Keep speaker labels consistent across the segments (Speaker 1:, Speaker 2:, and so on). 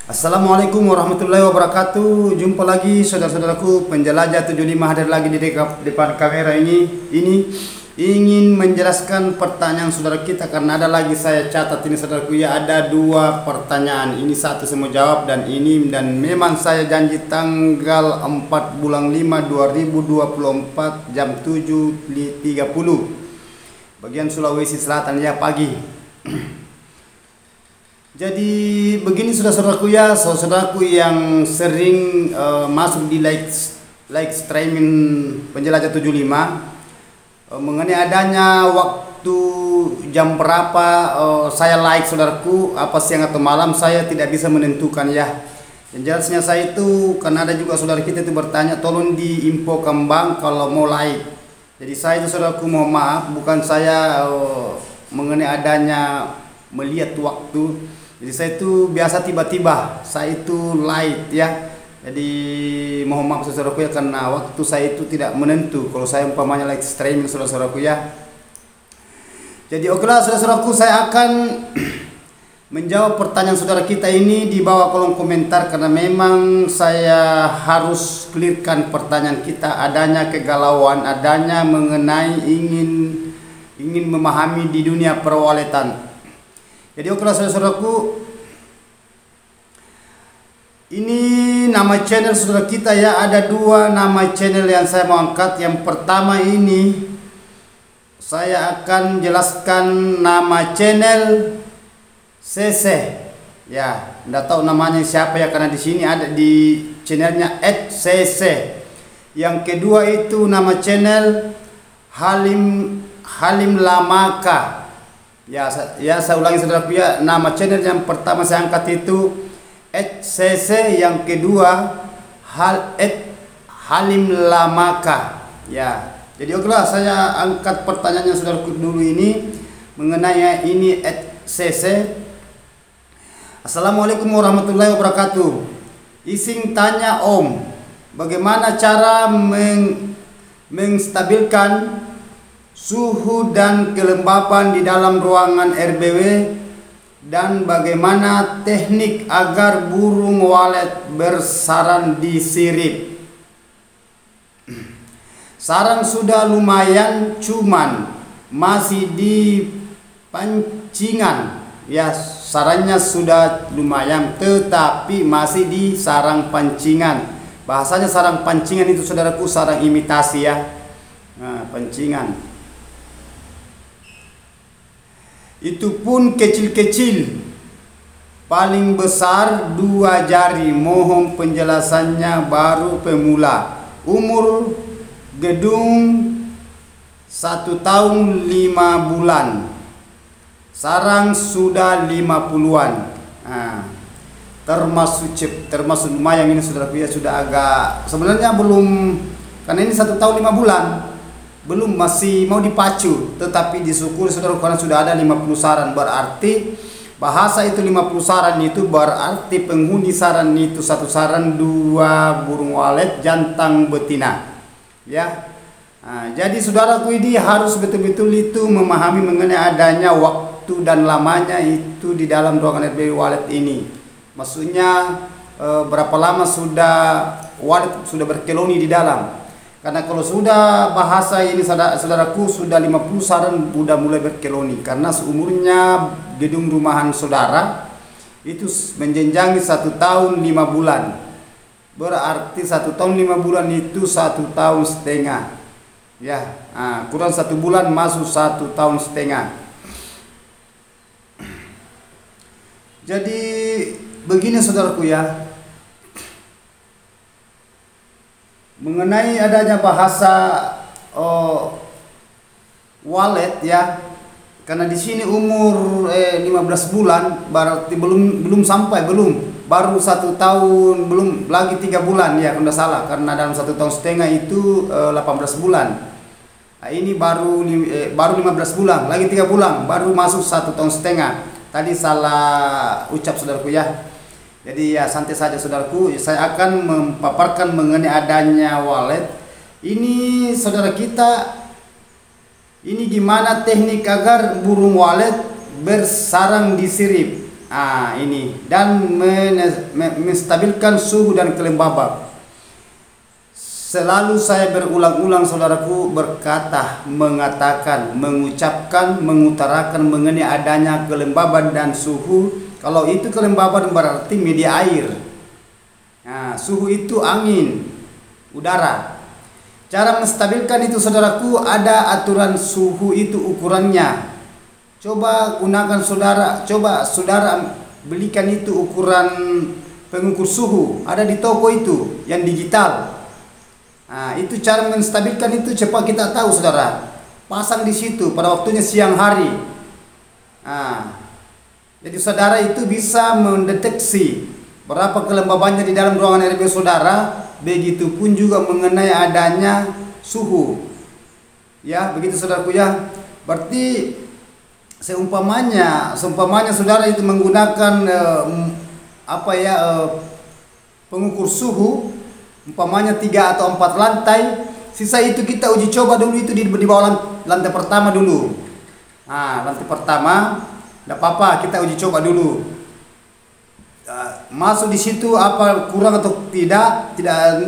Speaker 1: Assalamualaikum warahmatullahi wabarakatuh. Jumpa lagi saudara-saudaraku penjelajah 75 hadir lagi di depan kamera ini. Ingin menjelaskan pertanyaan saudara kita karena ada lagi saya catat ini saudaraku ya, ada dua pertanyaan. Ini satu saya mau jawab dan memang saya janji tanggal 4 bulan 5 2024 jam 7.30 bagian Sulawesi Selatan ya, pagi. Jadi begini saudara-saudaraku ya, saudaraku yang sering masuk di like streaming penjelajah 75 mengenai adanya waktu jam berapa saya like saudaraku, apa siang atau malam, saya tidak bisa menentukan ya. Yang jelasnya saya itu karena ada juga saudara kita itu bertanya tolong diinfokan bang kalau mau like. Jadi saya itu saudaraku mohon maaf, bukan saya mengenai adanya melihat waktu. Jadi saya itu biasa tiba-tiba saya itu light ya. Jadi mohon maaf saudaraku ya karena waktu saya itu tidak menentu kalau saya umpamanya live streaming saudara-saudaraku ya. Jadi okelah saudara-saudaraku, saya akan menjawab pertanyaan saudara kita ini di bawah kolom komentar karena memang saya harus clearkan pertanyaan kita, adanya kegalauan, adanya mengenai ingin memahami di dunia perwaletan. Jadi okelah saudara-saudaraku, ini nama channel saudara kita ya, ada dua nama channel yang saya mau angkat. Yang pertama ini saya akan jelaskan nama channel CC ya, enggak tahu namanya siapa ya karena di sini ada di channelnya @cc. Yang kedua itu nama channel Halim Lamaka. Ya saya ulangi saudaraku ya, nama channel yang pertama saya angkat itu @cc, yang kedua Halim Lamaka ya. Jadi okelah saya angkat pertanyaannya saudaraku dulu ini mengenai ini @cc. Assalamualaikum warahmatullahi wabarakatuh. Ising tanya Om, bagaimana cara menstabilkan suhu dan kelembapan di dalam ruangan RBW dan bagaimana teknik agar burung walet bersarang di sirip. Sarang sudah lumayan, cuman masih di pancingan ya, sarangnya sudah lumayan tetapi masih di sarang pancingan. Bahasanya sarang pancingan itu saudaraku sarang imitasi ya. Nah, pancingan itu pun kecil-kecil, paling besar 2 jari. Mohon penjelasannya, baru pemula. Umur gedung 1 tahun 5 bulan. Sarang sudah 50-an. Nah, termasuk lumayan ini saudaraku ya, sudah agak sebenarnya belum, karena ini 1 tahun 5 bulan. Belum, masih mau dipacu, tetapi disyukuri saudara karena sudah ada 50 saran. Berarti bahasa itu 50 saran itu berarti penghuni saran itu 1 saran 2 burung walet jantan betina ya. Nah, jadi saudaraku ini harus betul-betul itu memahami mengenai adanya waktu dan lamanya itu di dalam ruangan RBW walet ini. Maksudnya berapa lama sudah walet sudah berkeloni di dalam. Karena kalau sudah bahasa ini saudaraku sudah 50 saran sudah mulai berkeloni karena seumurnya gedung rumahan saudara itu menjenjangi 1 tahun 5 bulan. Berarti 1 tahun 5 bulan itu 1 tahun setengah ya. Nah, kurang 1 bulan masuk 1 tahun setengah. Jadi begini saudaraku ya, mengenai adanya bahasa walet ya, karena di sini umur 15 bulan berarti belum sampai, baru 1 tahun, belum lagi 3 bulan ya kalau tidak salah, karena dalam 1 tahun setengah itu 18 bulan. Nah, ini baru 15 bulan, lagi 3 bulan baru masuk 1 tahun setengah. Tadi salah ucap saudaraku ya. Jadi ya santai saja saudaraku, saya akan memaparkan mengenai adanya walet. Ini saudara kita, ini gimana teknik agar burung walet bersarang di sirip. ini dan menstabilkan suhu dan kelembaban. Selalu saya berulang-ulang saudaraku berkata, mengatakan, mengucapkan, mengutarakan mengenai adanya kelembaban dan suhu. Kalau itu kelembaban berarti media air. Suhu itu angin, udara. Cara menstabilkan itu saudaraku, ada aturan suhu itu ukurannya. Coba gunakan saudara belikan itu ukuran pengukur suhu, ada di toko itu yang digital. Itu cara menstabilkan itu cepat kita tahu saudara. Pasang di situ pada waktunya siang hari. Jadi saudara itu bisa mendeteksi berapa kelembabannya di dalam ruangan RBW saudara. Begitupun juga mengenai adanya suhu. Ya, begitu saudaraku ya. Berarti seumpamanya saudara itu menggunakan pengukur suhu, umpamanya 3 atau 4 lantai, sisa itu kita uji coba dulu itu di bawah lantai pertama dulu. Lantai pertama, tidak apa-apa, kita uji coba dulu. Masuk di situ apa kurang atau tidak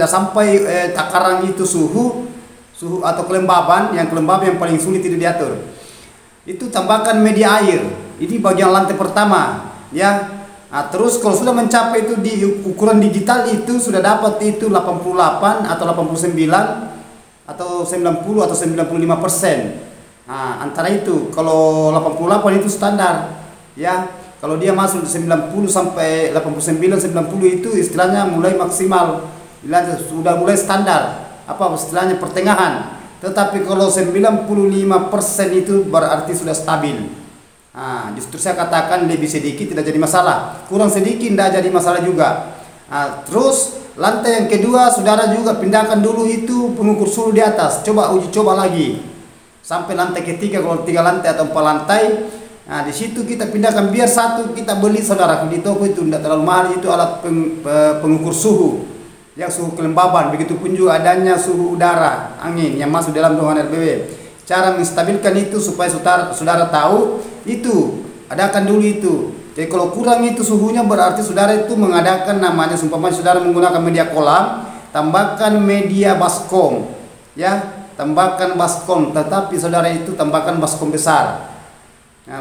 Speaker 1: sampai takaran itu suhu atau kelembaban yang paling sulit itu diatur. Itu tambahkan media air. Ini bagian lantai pertama, ya. Terus kalau sudah mencapai itu di ukuran digital itu sudah dapat itu 88 atau 89 atau 90 atau 95%. Antara itu. Kalau 88 itu standar, ya. Kalau dia masuk 90 sampai 89 90 itu istilahnya mulai maksimal. Sudah mulai standar. Istilahnya pertengahan. Tetapi kalau 95% itu berarti sudah stabil. Justru saya katakan lebih sedikit tidak jadi masalah, kurang sedikit tidak jadi masalah juga. Terus lantai yang kedua saudara juga pindahkan dulu itu pengukur suhu di atas, uji coba lagi sampai lantai ketiga. Kalau 3 lantai atau 4 lantai, di situ kita pindahkan biar satu kita beli saudara di toko itu tidak terlalu mahal, itu alat pengukur suhu yang suhu kelembaban. Begitupun juga adanya suhu udara, angin yang masuk dalam ruangan RBW. Cara menstabilkan itu supaya saudara tahu itu, adakan dulu itu. Jadi kalau kurang itu suhunya berarti saudara itu mengadakan namanya, umpamanya saudara menggunakan media kolam, tambahkan media baskom, ya, tambahkan baskom, tetapi saudara itu tambahkan baskom besar.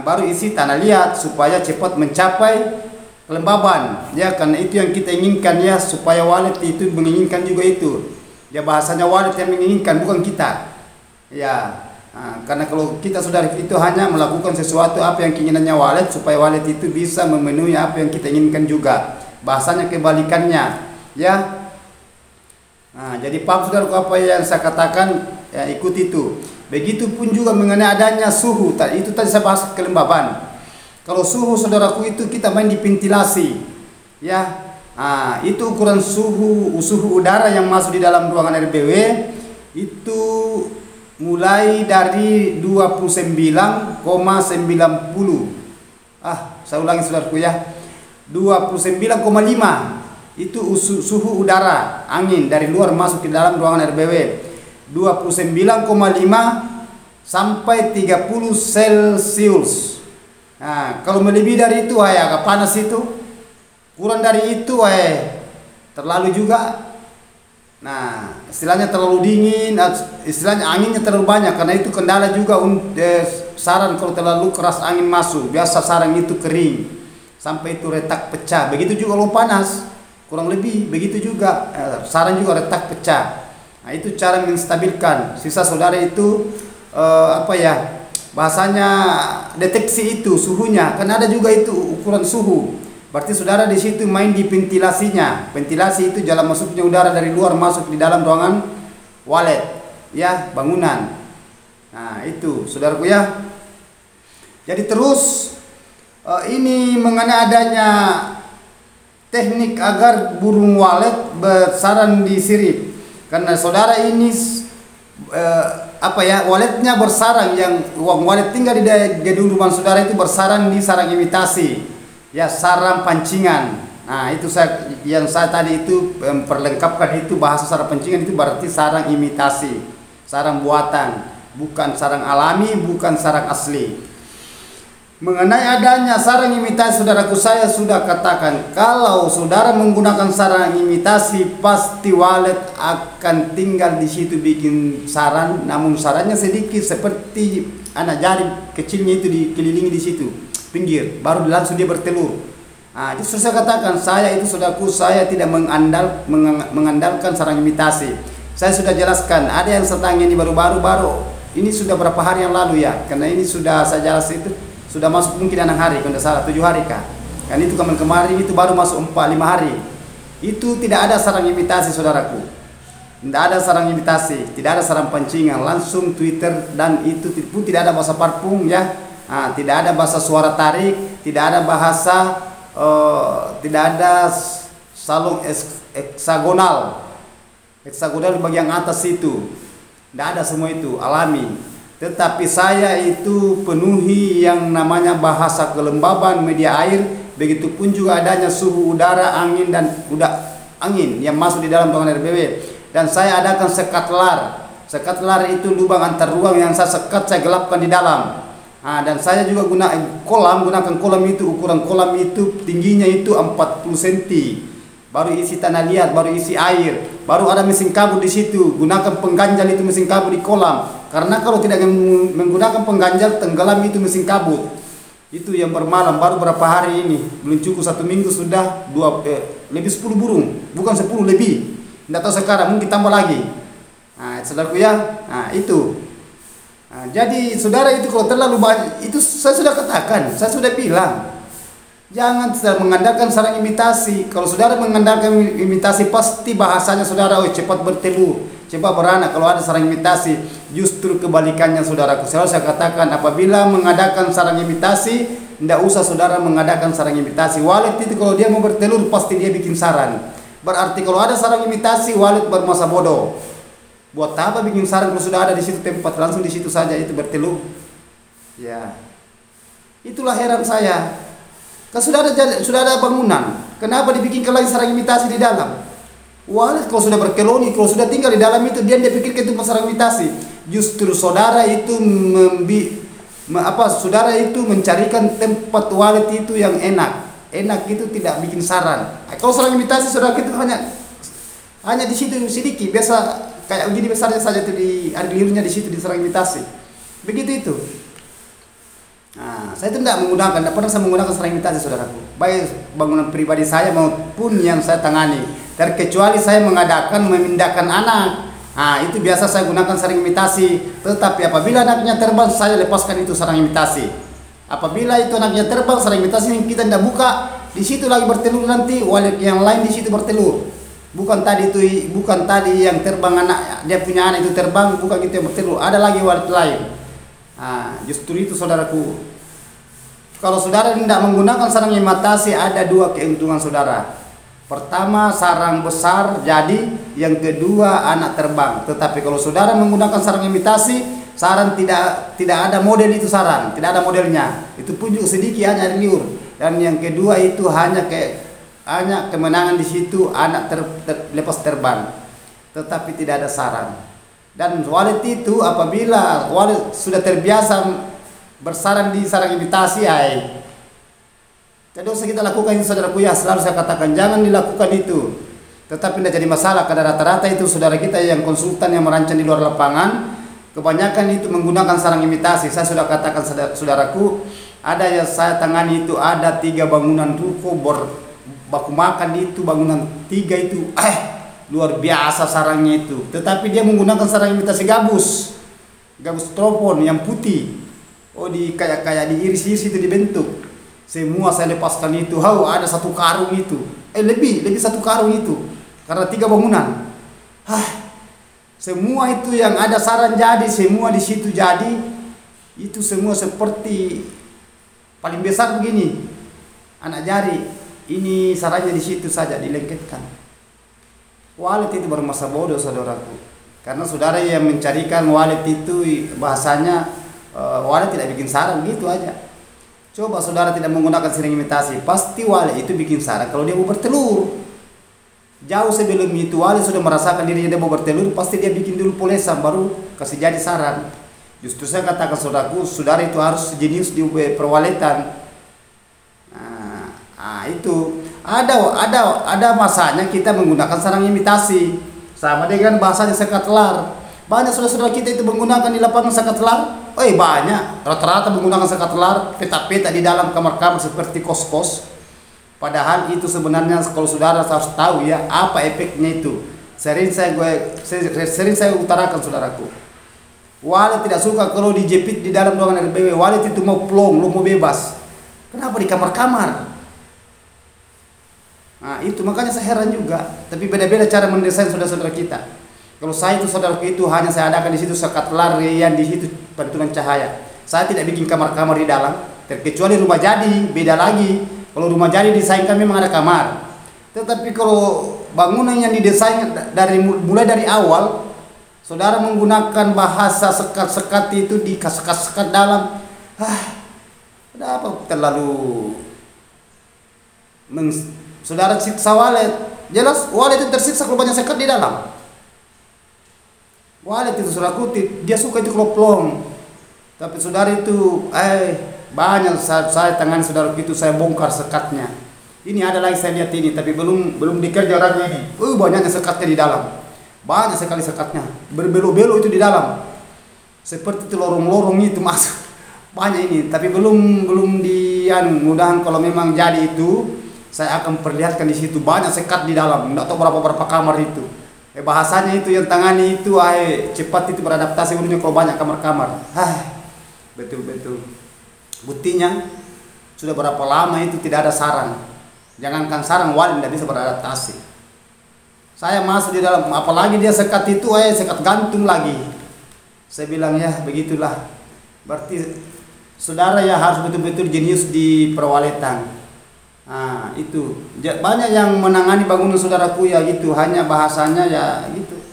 Speaker 1: Baru isi tanah liat supaya cepat mencapai kelembaban, ya, karena itu yang kita inginkan, ya, supaya walet itu menginginkan juga itu, ya, bahasanya walet yang menginginkan bukan kita, ya. Karena kalau kita saudara itu hanya melakukan sesuatu apa yang keinginannya walet, supaya walet itu bisa memenuhi apa yang kita inginkan juga, bahasanya kebalikannya, ya. Jadi paham saudara apa yang saya katakan, ya, ikut itu. Begitupun juga mengenai adanya suhu, itu tadi saya bahas kelembaban. Kalau suhu saudaraku itu kita main di ventilasi, ya. Itu ukuran suhu udara yang masuk di dalam ruangan RBW itu mulai dari 29,90. Saya ulangi saudaraku, ya. 29,5 itu suhu udara, angin dari luar masuk ke dalam ruangan RBW. 29,5 sampai 30 Celcius. Kalau melebihi dari itu agak panas itu. Kurang dari itu terlalu juga. Istilahnya terlalu dingin, istilahnya anginnya terlalu banyak, karena itu kendala juga sarang kalau terlalu keras angin masuk. Biasa sarang itu kering sampai itu retak pecah. Begitu juga kalau panas, kurang lebih begitu juga sarang juga retak pecah. Itu cara menstabilkan. Sisa saudara itu bahasanya deteksi itu suhunya, kan ada juga itu ukuran suhu. Berarti saudara di situ main di ventilasinya. Ventilasi itu jalan masuknya udara dari luar masuk di dalam ruangan walet, ya, bangunan. Itu saudaraku, ya. Jadi terus ini mengenai adanya teknik agar burung walet bersarang di sirip. Karena saudara ini waletnya bersarang, yang walet tinggal di gedung rumah saudara itu bersarang di sarang imitasi, ya, sarang pancingan. Itu yang saya tadi itu memperlengkapkan itu bahasa sarang pancingan itu berarti sarang imitasi, sarang buatan, bukan sarang alami, bukan sarang asli. Mengenai adanya sarang imitasi, saudaraku, saya sudah katakan kalau saudara menggunakan sarang imitasi pasti walet akan tinggal di situ bikin sarang, namun sarangnya sedikit seperti anak jari kecilnya itu dikelilingi di situ pinggir, baru langsung dia bertelur. Nah, justru saya katakan saya itu, saudaraku, saya tidak mengandalkan sarang imitasi. Saya sudah jelaskan ada yang setang ini baru ini sudah berapa hari yang lalu ya, karena ini sudah saya jelas itu sudah masuk mungkin 6 hari, kalau tidak salah 7 hari kah. Kan itu kemarin itu baru masuk 4-5 hari. Itu tidak ada sarang imitasi, saudaraku. Tidak ada sarang imitasi, tidak ada sarang pancingan, langsung Twitter, dan itu pun tidak ada bahasa parfum ya. Nah, tidak ada bahasa suara tarik, tidak ada bahasa tidak ada salung heksagonal di bagian atas itu. Tidak ada semua itu, alami. Tetapi saya itu penuhi yang namanya bahasa kelembaban media air, begitupun juga adanya suhu udara, angin dan angin yang masuk di dalam tongkat RBW. Dan saya adakan sekat lar. Sekat lar itu lubang antar ruang yang saya sekat, saya gelapkan di dalam. Nah, dan saya juga gunakan kolam itu, ukuran kolam itu tingginya itu 40 cm. Baru isi tanah liat, baru isi air, baru ada mesin kabut di situ. Gunakan pengganjal itu mesin kabut di kolam. Karena kalau tidak menggunakan pengganjal, tenggelam itu mesin kabut. Itu yang bermalam, baru berapa hari ini, belum cukup 1 minggu sudah lebih 10 burung, bukan 10 lebih. Tidak tahu sekarang, mungkin tambah lagi. Nah, saudaraku ya, nah itu. Nah, jadi saudara itu kalau terlalu banyak, itu saya sudah katakan, saya sudah bilang. Jangan mengandalkan sarang imitasi. Kalau saudara mengandalkan imitasi, pasti bahasanya saudara cepat bertelur, cepat beranak. Kalau ada sarang imitasi, justru kebalikannya, saudaraku. Selalu saya katakan, apabila mengadakan sarang imitasi, tidak usah saudara mengadakan sarang imitasi. Walet itu kalau dia mau bertelur, pasti dia bikin sarang. Berarti kalau ada sarang imitasi, walet bermasa bodoh. Buat apa bikin sarang kalau sudah ada di situ tempat, langsung di situ saja itu bertelur. Ya, itulah heran saya. Kan sudah ada bangunan, kenapa dibikinkan lagi sarang imitasi di dalam? Walet kalau sudah berkeloni, kalau sudah tinggal di dalam itu, dia pikir itu sarang imitasi. Justru saudara itu saudara itu mencarikan tempat walet itu yang enak itu tidak bikin sarang. Kalau sarang imitasi, saudara itu hanya di situ sedikit, biasa kayak begini besarnya saja itu, di ada liurnya di situ di sarang imitasi. Begitu itu. Nah, saya itu tidak pernah saya menggunakan sarang imitasi, saudaraku. Baik bangunan pribadi saya maupun yang saya tangani. Terkecuali saya memindahkan anak. Nah, itu biasa saya gunakan sarang imitasi. Tetapi apabila anaknya terbang, saya lepaskan itu sarang imitasi. Apabila itu anaknya terbang, sarang imitasi yang kita tidak buka, di situ lagi bertelur nanti, walet yang lain di situ bertelur. Bukan tadi yang terbang anak, dia punya anak itu terbang, bukan itu yang bertelur. Ada lagi walet lain. Nah, justru itu, saudaraku. Kalau saudara tidak menggunakan sarang imitasi, ada 2 keuntungan saudara. Pertama, sarang besar jadi, yang kedua anak terbang. Tetapi kalau saudara menggunakan sarang imitasi, sarang tidak ada model itu, sarang tidak ada modelnya. Itu pun juga sedikit, hanya liur. Dan yang kedua itu hanya kemenangan di situ, anak lepas terbang. Tetapi tidak ada sarang. Dan walet itu apabila walet sudah terbiasa bersarang di sarang imitasi, tidak usah kita lakukan itu, saudaraku ya. Selalu saya katakan jangan dilakukan itu. Tetapi tidak jadi masalah, karena rata-rata itu saudara kita yang konsultan yang merancang di luar lapangan, kebanyakan itu menggunakan sarang imitasi. Saya sudah katakan, saudaraku, ada yang saya tangani itu ada 3 bangunan ruko baku makan itu, bangunan 3 itu luar biasa sarangnya itu. Tetapi dia menggunakan sarang imitasi gabus teropon yang putih. Kayak diiris-iris itu dibentuk. Semua saya lepaskan itu. Ada 1 karung itu. Lebih 1 karung itu. Karena 3 bangunan. Semua itu yang ada sarang jadi, semua di situ jadi. Itu semua seperti paling besar begini. Anak jari. Ini sarangnya di situ saja dilengketkan. Walet itu bermasa bodoh, saudaraku. Karena saudara yang mencarikan walet itu bahasanya walet tidak bikin sarang, gitu aja. Coba saudara tidak menggunakan sarang imitasi, pasti walet itu bikin sarang kalau dia mau bertelur. Jauh sebelum itu walet sudah merasakan dirinya dia mau bertelur, pasti dia bikin dulu polesan baru kasih jadi sarang. Justru saya katakan saudaraku, saudara itu harus jenius di perwaletan. Itu ada masanya kita menggunakan sarang imitasi, sama dengan bahasanya sekat telar. Banyak saudara-saudara kita itu menggunakan di lapangan sekat telar. Banyak, rata-rata menggunakan sekat telar, peta-peta di dalam kamar-kamar seperti kos-kos. Padahal itu sebenarnya kalau saudara harus tahu ya apa efeknya itu. Sering saya utarakan saudaraku. Walet tidak suka kalau dijepit di dalam ruangan RBW. Walet itu mau plong, lu mau bebas. Kenapa di kamar-kamar? Itu makanya saya heran juga. Tapi beda-beda cara mendesain saudara-saudara kita. Kalau saya itu saudaraku itu hanya saya adakan di situ sekat telar yang di situ pantulan cahaya. Saya tidak bikin kamar-kamar di dalam. Terkecuali rumah jadi, beda lagi. Kalau rumah jadi desainkan memang ada kamar. Tetapi kalau bangunan yang didesain mulai dari awal, saudara menggunakan bahasa sekat-sekat itu di sekat-sekat dalam. Ada apa terlalu saudara siksa walet. Jelas walet itu tersiksa kalau banyak sekat di dalam. Walet itu saudaraku dia suka itu kalau plong. Tapi saudara itu banyak saya tangan saudara itu saya bongkar sekatnya. Ini ada lagi saya lihat ini tapi belum dikerja orangnya ini. Banyaknya sekatnya di dalam. Banyak sekali sekatnya, berbelo-belo itu di dalam. Seperti itu lorong-lorong itu masuk. Banyak ini, tapi belum mudahan kalau memang jadi itu saya akan perlihatkan di situ banyak sekat di dalam. Enggak tahu berapa kamar itu. Bahasanya itu yang tangani itu cepat itu beradaptasi dulunya kalau banyak kamar-kamar. Betul. Buktinya sudah berapa lama itu tidak ada sarang. Jangankan sarang, walet tidak bisa beradaptasi. Saya masuk di dalam, apalagi dia sekat itu, sekat gantung lagi. Saya bilang ya begitulah. Berarti saudara ya harus betul-betul jenius di perwaletan. Itu banyak yang menangani bangunan saudaraku ya gitu, hanya bahasanya ya gitu.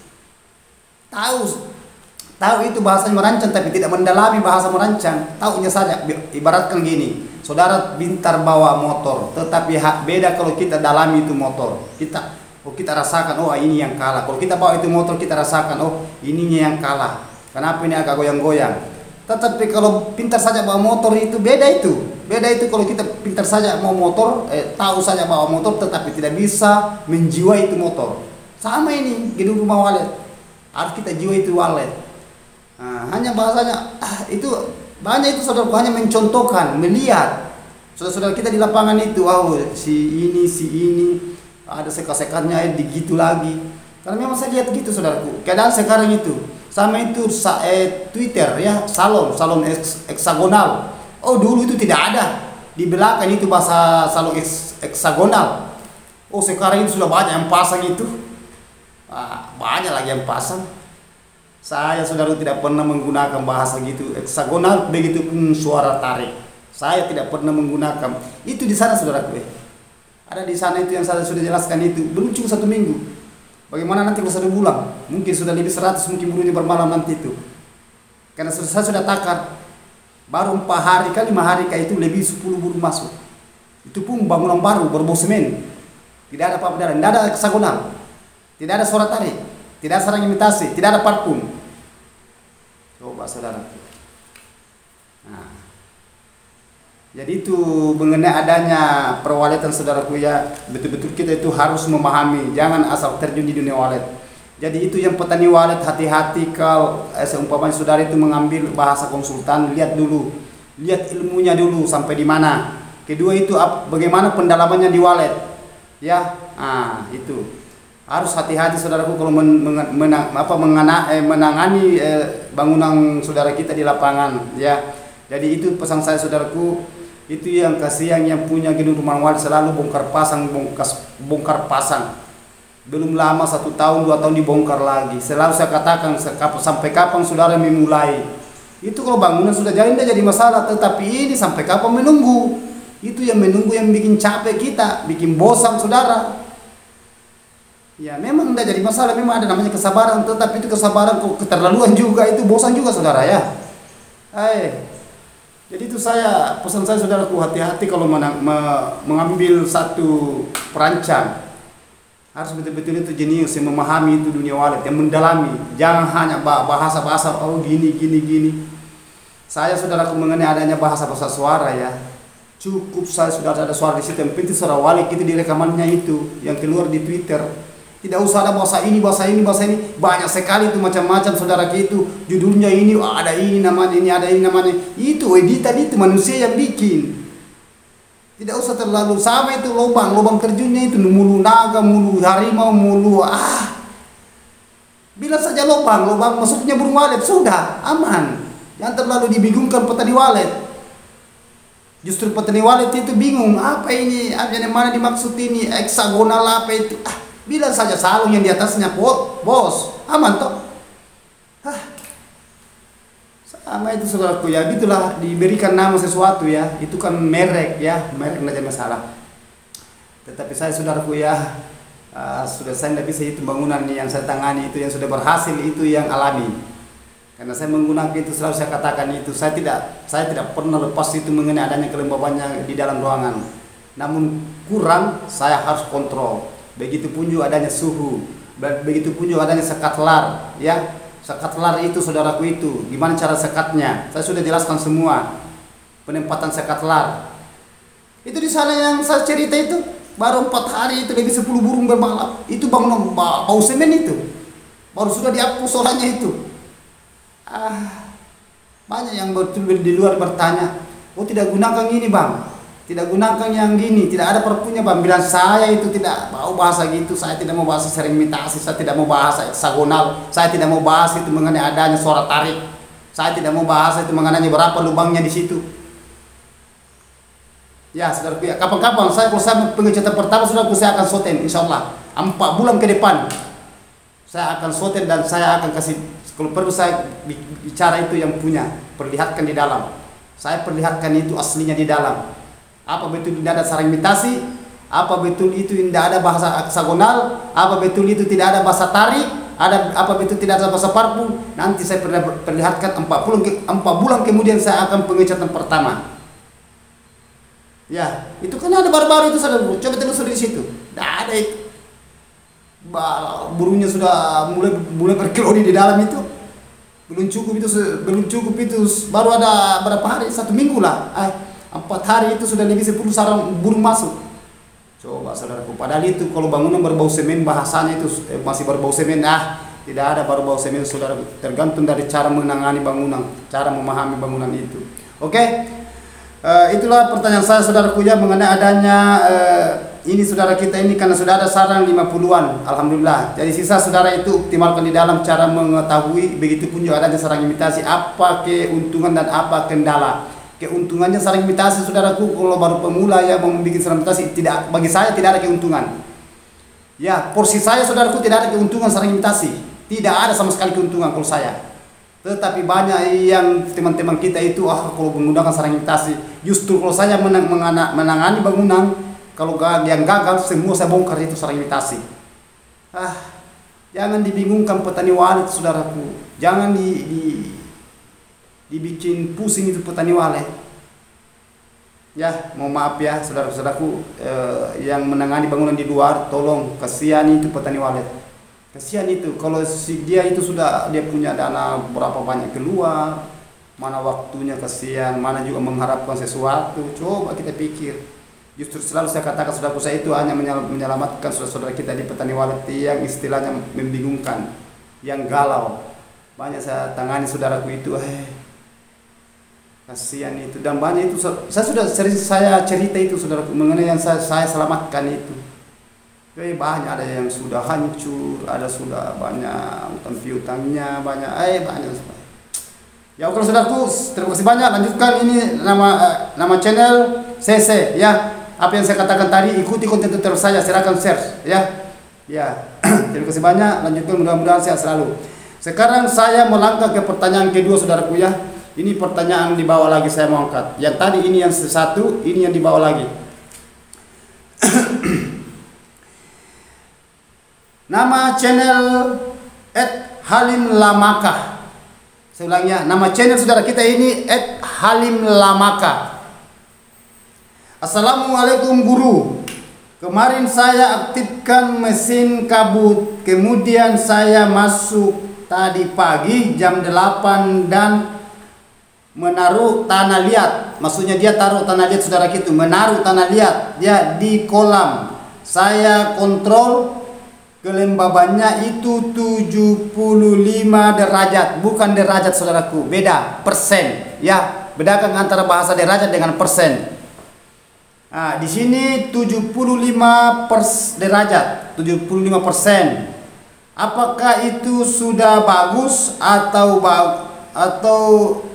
Speaker 1: Tahu itu bahasanya merancang tapi tidak mendalami bahasa merancang. Taunya saja. Ibaratkan gini, saudara pintar bawa motor, tetapi beda kalau kita dalami itu motor. Kita rasakan, ini yang kalah. Kalau kita bawa itu motor, kita rasakan, ininya yang kalah. Kenapa ini agak goyang-goyang? Tetapi kalau pintar saja bawa motor itu beda itu. Beda itu kalau kita pintar saja mau motor, tahu saja bawa motor, tetapi tidak bisa menjiwai itu motor. Sama ini gedung rumah walet. Harus kita jiwai itu walet. Hanya bahasanya, itu banyak itu saudara hanya mencontohkan, melihat. Saudara-saudara kita di lapangan itu, si ini. Ada sekat-sekatnya gitu lagi. Karena memang saya lihat gitu saudaraku. Keadaan sekarang itu sama itu Twitter ya, salon heksagonal. Dulu itu tidak ada. Di belakang itu bahasa salon heksagonal. Sekarang itu sudah banyak yang pasang itu. Banyak lagi yang pasang. Saya saudara tidak pernah menggunakan bahasa gitu heksagonal, begitu pun suara tarik. Saya tidak pernah menggunakan. Itu di sana saudaraku. Ada di sana itu yang saya sudah jelaskan itu. Belum cuma 1 minggu. Bagaimana nanti kalau 1 bulan? Mungkin sudah lebih 100, mungkin burunya bermalam nanti itu. Karena saya sudah takar. Baru 4 hari kali 5 hari itu lebih 10 buruh masuk. Itu pun bangunan baru, berbau semen. Tidak ada apa-apa, tidak ada heksagonal. Tidak ada suara tarik. Tidak ada sarang imitasi, tidak ada parfum. Coba saudara. Jadi itu mengenai adanya perwaletan saudaraku ya, betul-betul kita itu harus memahami, jangan asal terjun di dunia walet. Jadi itu yang petani walet, hati-hati kalau seumpamanya saudara itu mengambil bahasa konsultan, lihat dulu, lihat ilmunya dulu sampai di mana. Kedua itu bagaimana pendalamannya di walet, ya, itu harus hati-hati saudaraku kalau menangani bangunan saudara kita di lapangan, ya. Jadi itu pesan saya saudaraku. Itu yang kasihan yang punya gedung rumah walet selalu bongkar pasang. Belum lama 1 tahun 2 tahun dibongkar lagi. Selalu saya katakan sampai kapan saudara memulai. Itu kalau bangunan sudah tidak jadi masalah, tetapi ini sampai kapan menunggu. Itu yang menunggu yang bikin capek kita, bikin bosan saudara. Ya memang tidak jadi masalah, memang ada namanya kesabaran, tetapi itu kesabaran kok keterlaluan juga, itu bosan juga saudara ya. Jadi itu pesan saya saudaraku, hati-hati kalau mengambil satu perancang. Harus betul-betul itu jenius yang memahami itu dunia walet, yang mendalami. Jangan hanya bahasa-bahasa gini. Saya saudaraku mengenai adanya bahasa-bahasa suara ya. Cukup saya sudah ada suara di situ, yang penting suara walik itu di rekamannya itu yang keluar di Twitter. Tidak usah ada bahasa ini, bahasa ini, bahasa ini. Banyak sekali itu macam-macam saudara itu. Judulnya ini, ada ini namanya, ini ada ini namanya. Itu editan itu manusia yang bikin. Tidak usah terlalu sama itu lubang terjunnya itu mulu naga, mulu harimau, mulu bila saja lubang masuknya burung walet sudah aman. Yang terlalu dibingungkan petani walet. Justru petani walet itu bingung apa ini, apa yang mana dimaksud ini, heksagonal apa itu. Bila saja salung yang di atasnya bos, aman toh. Sama itu saudaraku ya, gitulah diberikan nama sesuatu ya, itu kan merek ya, merek tidak ada masalah. Tetapi saya saudaraku ya, sudah saya tidak bisa itu bangunan yang saya tangani itu yang sudah berhasil itu yang alami. Karena saya menggunakan itu selalu saya katakan itu, saya tidak pernah lepas itu mengenai adanya kelembabannya di dalam ruangan. Namun kurang saya harus kontrol. Begitu pun juga adanya suhu, begitu pun juga adanya sekat lar ya. Sekat lar itu saudaraku itu, gimana cara sekatnya? Saya sudah jelaskan semua. Penempatan sekat lar. Itu di sana yang saya cerita itu, baru 4 hari itu lebih 10 burung berbalap. Itu bau semen itu. Baru sudah dihapus soalnya itu. Banyak yang di luar bertanya, oh tidak gunakan ini bang, tidak gunakan yang gini, tidak ada perpunya bang. Bilang saya itu tidak mau bahasa gitu, saya tidak mau bahasa sedimentasi, saya tidak mau bahasa heksagonal, saya tidak mau bahas itu mengenai adanya suara tarik, saya tidak mau bahas itu mengenai berapa lubangnya di situ. Ya saudaraku ya, kapan-kapan kalau saya pengecatan pertama saudaraku saya akan soten, insya Allah 4 bulan ke depan saya akan soten dan saya akan kasih, kalau perlu saya bicara itu yang punya, perlihatkan di dalam, saya perlihatkan itu aslinya di dalam. Apa betul tidak ada sarang imitasi, apa betul itu tidak ada bahasa heksagonal, apa betul itu tidak ada bahasa tarik, apa betul tidak ada bahasa parpu. Nanti saya perlihatkan 4 bulan kemudian saya akan pengecatan pertama. Ya, itu kan ada baru-baru itu saudara, coba telusuri di situ. Tidak ada itu. Burungnya sudah mulai berkelodi di dalam itu. Belum cukup itu baru ada berapa hari, 1 minggu lah. 4 hari itu sudah lebih 10 sarang burung masuk. Coba saudaraku, padahal itu kalau bangunan berbau semen bahasanya itu masih berbau semen. Tidak ada berbau semen saudaraku. Tergantung dari cara menangani bangunan, cara memahami bangunan itu. Oke? Itulah pertanyaan saya saudaraku ya mengenai adanya ini saudara kita ini, karena sudah ada sarang 50-an, alhamdulillah. Jadi sisa saudara itu optimalkan di dalam cara mengetahui, begitu pun juga adanya sarang imitasi, apa keuntungan dan apa kendala. Keuntungannya sarang imitasi saudaraku, kalau baru pemula ya mau membuat sarang imitasi, tidak, bagi saya tidak ada keuntungan. Ya, porsi saya saudaraku tidak ada keuntungan sarang imitasi, tidak ada sama sekali keuntungan kalau saya. Tetapi banyak yang teman-teman kita itu kalau menggunakan sarang imitasi, justru kalau saya menangani bangunan, kalau yang gagal semua saya bongkar itu sarang imitasi. Jangan dibingungkan petani walet saudaraku, jangan dibikin pusing itu petani walet. Ya, mohon maaf ya saudara-saudaraku yang menangani bangunan di luar, tolong kasihani itu petani walet. Kasihan itu kalau dia itu sudah dia punya dana berapa banyak keluar, mana waktunya kasihan, mana juga mengharapkan sesuatu. Coba kita pikir. Justru selalu saya katakan saudaraku, saya itu hanya menyelamatkan saudara-saudara kita di petani walet yang istilahnya membingungkan, yang galau. Banyak saya tangani saudaraku itu, kasihan itu, dan banyak itu saya sudah sering saya cerita itu saudaraku mengenai yang saya selamatkan itu. Banyak ada yang sudah hancur, ada sudah banyak utang piutangnya, banyak ya. Oke saudaraku, terima kasih banyak. Lanjutkan ini nama channel CC ya. Apa yang saya katakan tadi, ikuti konten tutorial saya, silakan share ya. Ya, terima kasih banyak. Lanjutkan, mudah-mudahan sehat selalu. Sekarang saya melangkah ke pertanyaan kedua saudaraku ya. Ini pertanyaan di bawah lagi saya mau angkat. Yang tadi ini yang satu, ini yang di bawah lagi. Nama channel @halimlamaka. Saya ulang ya, nama channel saudara kita ini @halimlamaka. Assalamualaikum guru. Kemarin saya aktifkan mesin kabut, kemudian saya masuk tadi pagi jam 8 dan menaruh tanah liat. Maksudnya dia taruh tanah liat saudara itu, menaruh tanah liat dia di kolam. Saya kontrol kelembabannya itu 75 derajat, bukan derajat saudaraku, beda persen ya. Bedakan antara bahasa derajat dengan persen. Nah, di sini 75 derajat, 75%. Apakah itu sudah bagus atau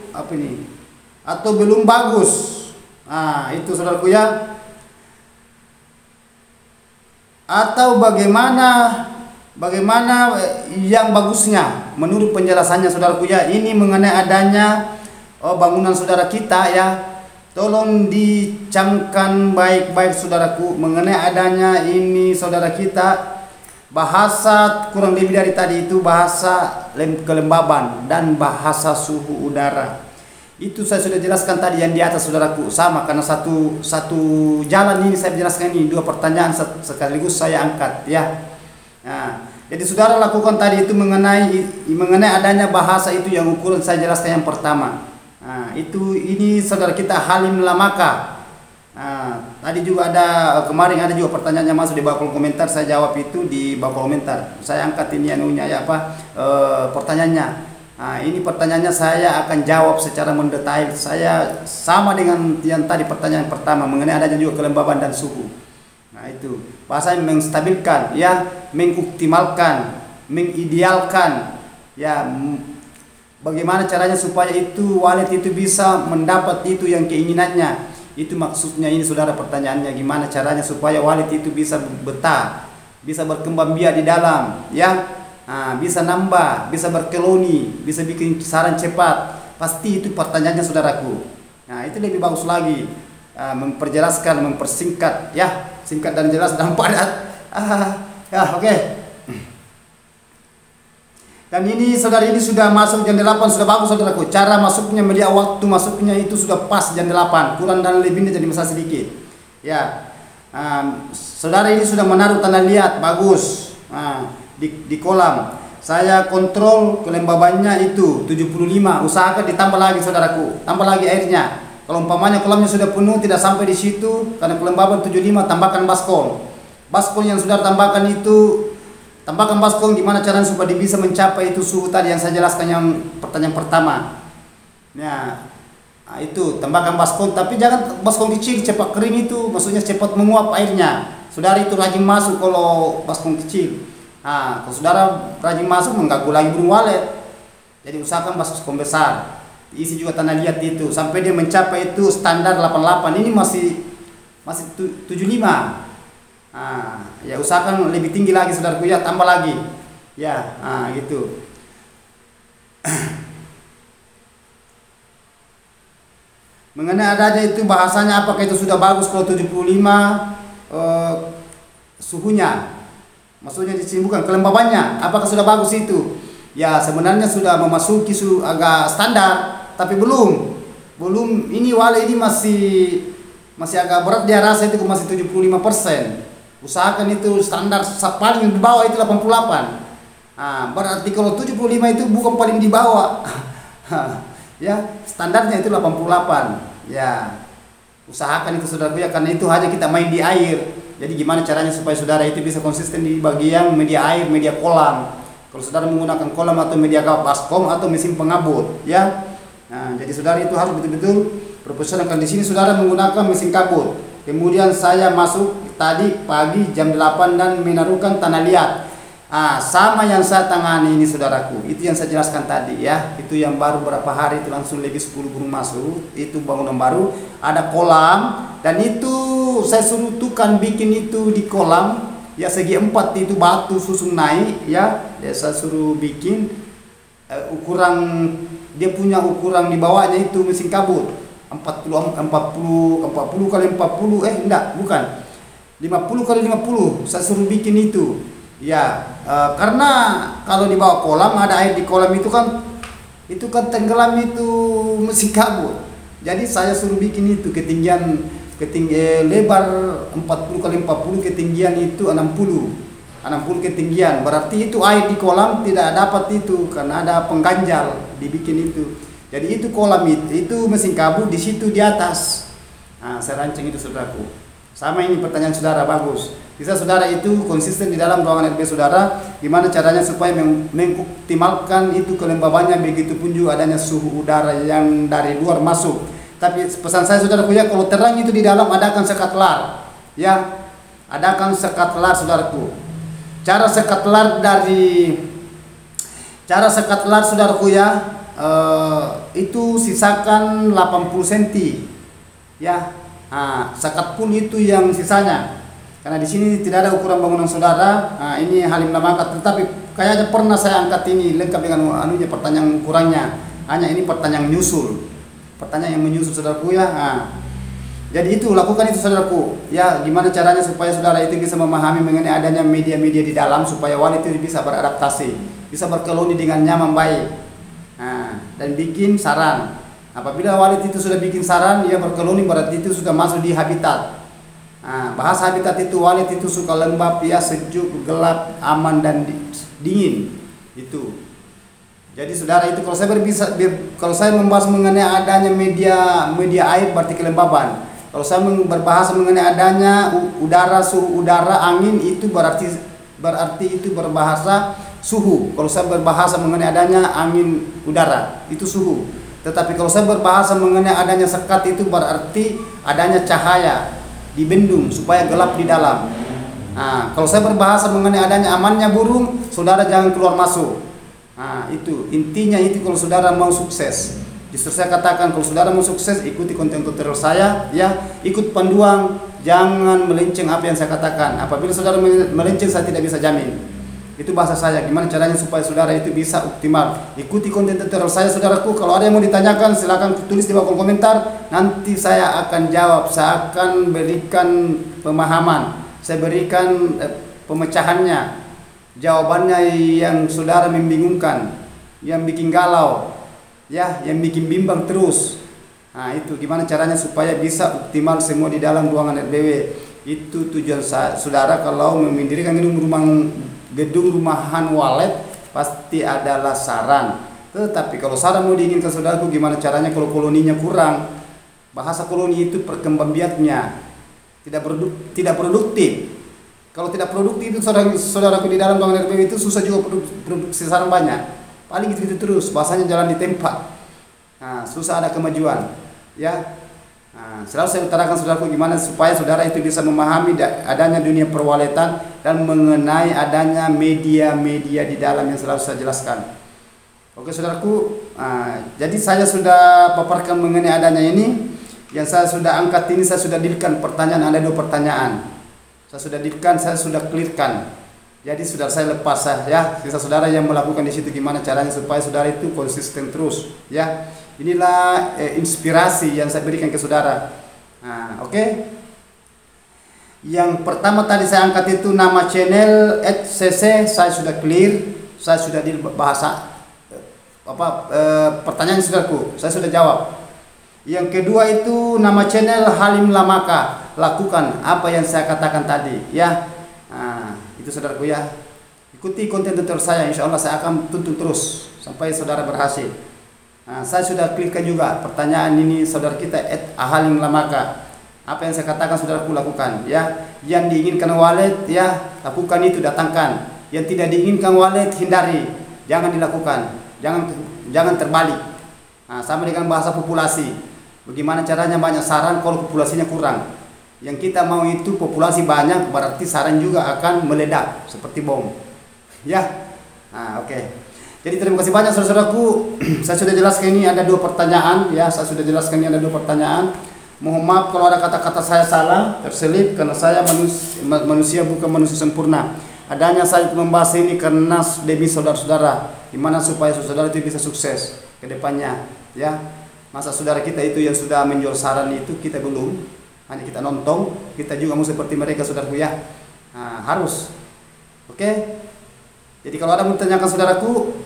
Speaker 1: apa ini? Atau belum bagus? Nah, itu saudaraku ya. Atau bagaimana yang bagusnya menurut penjelasannya saudaraku ya. Ini mengenai adanya bangunan saudara kita ya. Tolong dicamkan baik-baik saudaraku mengenai adanya ini saudara kita. Bahasa kurang lebih dari tadi itu bahasa kelembaban dan bahasa suhu udara. Itu saya sudah jelaskan tadi yang di atas saudaraku, sama karena satu jalan ini saya jelaskan ini, dua pertanyaan sekaligus saya angkat ya. Nah, jadi saudara lakukan tadi itu mengenai adanya bahasa itu yang ukuran saya jelaskan yang pertama. Nah, ini saudara kita Halim Lamaka. Nah, tadi juga kemarin ada juga pertanyaan yang masuk di bawah kolom komentar, saya jawab itu di bawah kolom komentar. Saya angkat ini pertanyaannya. Nah, ini pertanyaannya saya akan jawab secara mendetail. Saya sama dengan yang tadi pertanyaan pertama mengenai adanya juga kelembaban dan suhu. Nah, itu bahasa yang menstabilkan ya, mengoptimalkan, mengidealkan ya. Bagaimana caranya supaya itu walet itu bisa mendapat itu yang keinginannya. Itu maksudnya ini saudara pertanyaannya, gimana caranya supaya walet itu bisa betah, bisa berkembang biak di dalam ya. Nah, bisa nambah, bisa berkoloni, bisa bikin kisaran cepat. Pasti itu pertanyaannya saudaraku. Nah, itu lebih bagus lagi memperjelaskan, mempersingkat ya, singkat dan jelas dan padat. Oke. Dan ini saudara ini sudah masuk jam 8, sudah bagus saudaraku. Cara masuknya, media waktu masuknya itu sudah pas jam 8, kurang dan lebihnya jadi masalah sedikit. Ya. Saudara ini sudah menaruh tanah liat bagus. Di kolam. Saya kontrol kelembabannya itu 75. Usahakan ditambah lagi saudaraku, tambah lagi airnya. Kalau umpamanya kolamnya sudah penuh tidak sampai di situ karena kelembaban 75, tambahkan baskom. Baskom yang sudah tambahkan itu, tambahkan baskom gimana caranya supaya bisa mencapai itu suhu tadi yang saya jelaskan yang pertanyaan pertama. Nah, itu tambahkan baskom, tapi jangan baskom kecil cepat kering itu, maksudnya cepat menguap airnya. Saudara itu rajin masuk kalau baskom kecil. Kalau saudara rajin masuk mengganggu lagi burung walet. Jadi usahakan baskom besar. Isi juga tanah liat itu sampai dia mencapai itu standar 88. Ini masih 75. Ya usahakan lebih tinggi lagi saudaraku ya, tambah lagi. Ya, gitu. Mengenai adanya itu bahasanya apakah itu sudah bagus kalau 75 suhunya. Maksudnya disimpulkan kelembabannya, apakah sudah bagus itu? Ya sebenarnya sudah memasuki agak standar, tapi belum. Ini walet ini masih agak berat dia rasa itu masih 75%. Usahakan itu standar paling di bawah itu 88. Berarti kalau 75 itu bukan paling di bawah. Ya, standarnya itu 88. Ya. Usahakan itu saudaraku ya, karena itu hanya kita main di air. Jadi gimana caranya supaya saudara itu bisa konsisten di bagian media air, media kolam. Kalau saudara menggunakan kolam atau media baskom atau mesin pengabut, ya. Nah, jadi saudara itu harus betul-betul profesional. Di sini saudara menggunakan mesin kabut. Kemudian saya masuk tadi pagi jam 8 dan menaruhkan tanah liat. Sama yang saya tangani ini saudaraku. Itu yang saya jelaskan tadi ya. Itu yang baru berapa hari itu langsung lebih 10 burung masuk. Itu bangunan baru, ada kolam dan itu saya suruh tukang bikin itu di kolam ya, segi 4 itu batu susun naik ya. Saya suruh bikin ukuran, dia punya ukuran di bawahnya itu mesin kabut 40 kali 40 enggak, bukan 50 kali 50 saya suruh bikin itu ya. Karena kalau di bawah kolam ada air di kolam itu kan tenggelam itu mesin kabut. Jadi saya suruh bikin itu ketinggian lebar 40 kali 40, ketinggian itu 60 ketinggian. Berarti itu air di kolam tidak dapat itu karena ada pengganjal dibikin itu. Jadi itu kolam itu mesin kabut di situ di atas. Nah, saya rancang itu saudaraku. Sama ini pertanyaan saudara, bagus. Bisa saudara itu konsisten di dalam ruangan RB saudara, gimana caranya supaya mengoptimalkan itu kelembabannya, begitu pun juga adanya suhu udara yang dari luar masuk. Tapi pesan saya saudaraku ya, kalau terang itu di dalam adakan sekat lar. Ya, adakan sekat lar saudaraku. Cara sekat lar saudaraku ya, itu sisakan 80 cm ya. Nah, sekat pun itu yang sisanya, karena di sini tidak ada ukuran bangunan saudara. Nah, ini Halim Lamaka, tetapi kayaknya pernah saya angkat ini lengkap dengan anunya, pertanyaan ukurannya. Hanya ini pertanyaan yang menyusul saudaraku ya. Nah, jadi itu lakukan itu saudaraku ya. Gimana caranya supaya saudara itu bisa memahami mengenai adanya media-media di dalam, supaya walet itu bisa beradaptasi, bisa berkeloni dengan nyaman baik. Nah, dan bikin sarang. Apabila walet itu sudah bikin sarang, dia berkeloni, berarti itu sudah masuk di habitat. Nah, bahasa habitat itu walet itu suka lembab ya, sejuk, gelap, aman dan dingin. Itu. Jadi saudara itu kalau saya membahas mengenai adanya media air berarti kelembaban. Kalau saya berbahasa mengenai adanya udara, suhu udara, angin, itu berarti itu berbahasa suhu. Kalau saya berbahasa mengenai adanya angin, udara, itu suhu. Tetapi kalau saya berbahasa mengenai adanya sekat, itu berarti adanya cahaya dibendung supaya gelap di dalam. Nah, kalau saya berbahasa mengenai adanya amannya burung, saudara jangan keluar masuk. Nah, itu intinya itu kalau saudara mau sukses. Justru saya katakan kalau saudara mau sukses, ikuti konten tutorial saya ya, ikut panduan, jangan melenceng apa yang saya katakan. Apabila saudara melenceng, saya tidak bisa jamin. Itu bahasa saya, gimana caranya supaya saudara itu bisa optimal. Ikuti konten tutorial saya saudaraku. Kalau ada yang mau ditanyakan, silakan tulis di bawah kolom komentar. Nanti saya akan jawab, saya akan berikan pemahaman, saya berikan pemecahannya, jawabannya yang saudara membingungkan, yang bikin galau, ya, yang bikin bimbang terus. Nah, itu gimana caranya supaya bisa optimal semua di dalam ruangan RBW. Itu tujuan saudara kalau mendirikan gedung rumahan walet, pasti adalah sarang. Tetapi kalau sarang mau diinginkan saudaraku, gimana caranya kalau koloninya kurang? Bahasa koloni itu perkembangbiaknya tidak produktif. Kalau tidak produktif itu saudaraku di dalam ruangan RBW itu susah juga produksi sarang banyak. Paling gitu terus, bahasanya jalan di tempat. Nah, susah ada kemajuan, ya. Nah, selalu saya utarakan saudaraku gimana supaya saudara itu bisa memahami adanya dunia perwaletan dan mengenai adanya media-media di dalam yang selalu saya jelaskan. Oke saudaraku, jadi saya sudah paparkan mengenai adanya ini. Yang saya sudah angkat ini, saya sudah dirikan pertanyaan, ada 2 pertanyaan. Saya sudah dirikan, saya sudah clearkan. Jadi sudah saya lepas ya. Sisa saudara yang melakukan di situ gimana caranya supaya saudara itu konsisten terus, ya. Inilah inspirasi yang saya berikan ke saudara. Nah, oke. Yang pertama tadi saya angkat itu nama channel @cc, saya sudah clear, saya sudah di bahasa pertanyaan saudaraku, saya sudah jawab. Yang kedua itu nama channel Halim Lamaka, lakukan apa yang saya katakan tadi, ya. Nah, itu saudaraku ya. Ikuti konten tutorial saya, insya Allah saya akan tuntun terus sampai saudara berhasil. Nah, saya sudah klikkan juga pertanyaan ini saudara kita @halim lamaka. Apa yang saya katakan saudaraku lakukan, ya. Yang diinginkan walet, ya, lakukan itu, datangkan. Yang tidak diinginkan walet, hindari, jangan dilakukan, jangan terbalik. Nah, sama dengan bahasa populasi. Bagaimana caranya banyak sarang kalau populasinya kurang? Yang kita mau itu populasi banyak, berarti sarang juga akan meledak seperti bom, ya. Nah, oke. Jadi terima kasih banyak saudaraku. Saya sudah jelaskan ini ada 2 pertanyaan, ya. Saya sudah jelaskan ini ada 2 pertanyaan. Mohon maaf kalau ada kata-kata saya salah, terselip, karena saya manusia bukan manusia sempurna. Adanya saya membahas ini karena demi saudara-saudara, gimana supaya saudara itu bisa sukses ke depannya, ya. Masa saudara kita itu yang sudah menjual saran itu kita belum, hanya kita nonton, kita juga mau seperti mereka saudaraku, ya. Nah, harus. Oke. Jadi kalau ada mau tanyakan saudaraku,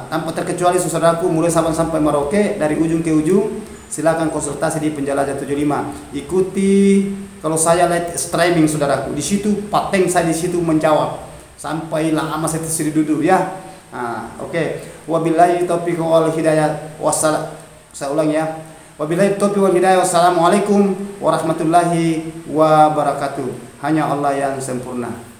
Speaker 1: tanpa terkecuali saudaraku mulai Sabang sampai Merauke dari ujung ke ujung, silakan konsultasi di Penjelajah 75. Ikuti kalau saya live streaming saudaraku, di situ paten saya di situ menjawab sampai lama saya duduk, ya. Oke. Wabillahi taufiq wal hidayah. Saya ulang ya. Wabillahi taufiq wal hidayah. Wassalamualaikum warahmatullahi wabarakatuh. Hanya Allah yang sempurna.